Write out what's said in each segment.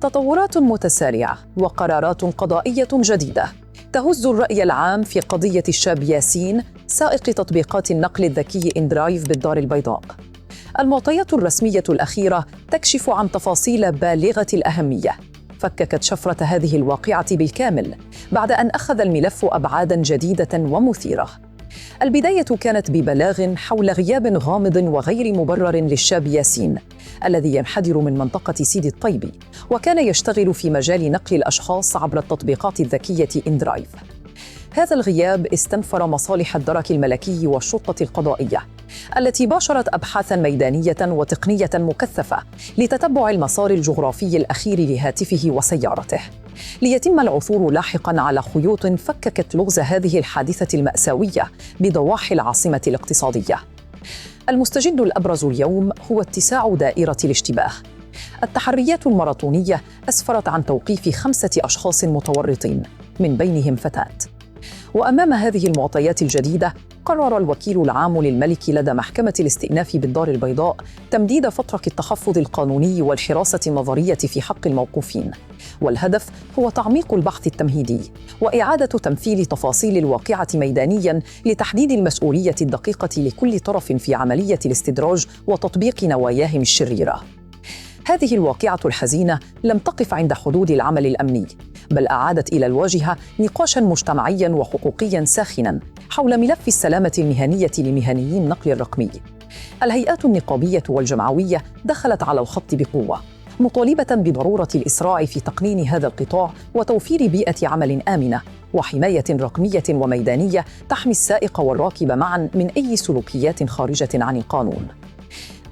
تطورات متسارعة وقرارات قضائية جديدة تهز الرأي العام في قضية الشاب ياسين سائق تطبيقات النقل الذكي إندرايف بالدار البيضاء. المعطيات الرسمية الأخيرة تكشف عن تفاصيل بالغة الأهمية فككت شفرة هذه الواقعة بالكامل بعد أن أخذ الملف أبعاداً جديدة ومثيرة. البداية كانت ببلاغ حول غياب غامض وغير مبرر للشاب ياسين الذي ينحدر من منطقة سيدي الطيبي، وكان يشتغل في مجال نقل الأشخاص عبر التطبيقات الذكية إندرايف. هذا الغياب استنفر مصالح الدرك الملكي والشرطة القضائية التي باشرت أبحاثاً ميدانية وتقنية مكثفة لتتبع المسار الجغرافي الأخير لهاتفه وسيارته، ليتم العثور لاحقاً على خيوط فككت لغز هذه الحادثة المأساوية بضواحي العاصمة الاقتصادية. المستجد الأبرز اليوم هو اتساع دائرة الاشتباه. التحريات الماراثونية أسفرت عن توقيف 5 أشخاص متورطين من بينهم فتاة. وأمام هذه المعطيات الجديدة قرر الوكيل العام للملك لدى محكمة الاستئناف بالدار البيضاء تمديد فترة التحفظ القانوني والحراسة النظرية في حق الموقوفين، والهدف هو تعميق البحث التمهيدي وإعادة تمثيل تفاصيل الواقعة ميدانياً لتحديد المسؤولية الدقيقة لكل طرف في عملية الاستدراج وتطبيق نواياهم الشريرة. هذه الواقعة الحزينة لم تقف عند حدود العمل الأمني، بل أعادت إلى الواجهة نقاشاً مجتمعياً وحقوقياً ساخناً حول ملف السلامة المهنية لمهنيي النقل الرقمي. الهيئات النقابية والجمعوية دخلت على الخط بقوة، مطالبة بضرورة الإسراع في تقنين هذا القطاع وتوفير بيئة عمل آمنة وحماية رقمية وميدانية تحمي السائق والراكب معاً من أي سلوكيات خارجة عن القانون.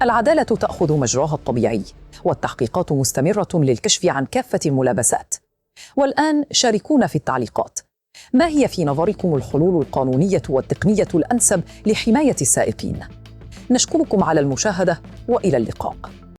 العدالة تأخذ مجراها الطبيعي، والتحقيقات مستمرة للكشف عن كافة الملابسات. والآن شاركونا في التعليقات، ما هي في نظركم الحلول القانونية والتقنية الأنسب لحماية السائقين؟ نشكركم على المشاهدة وإلى اللقاء.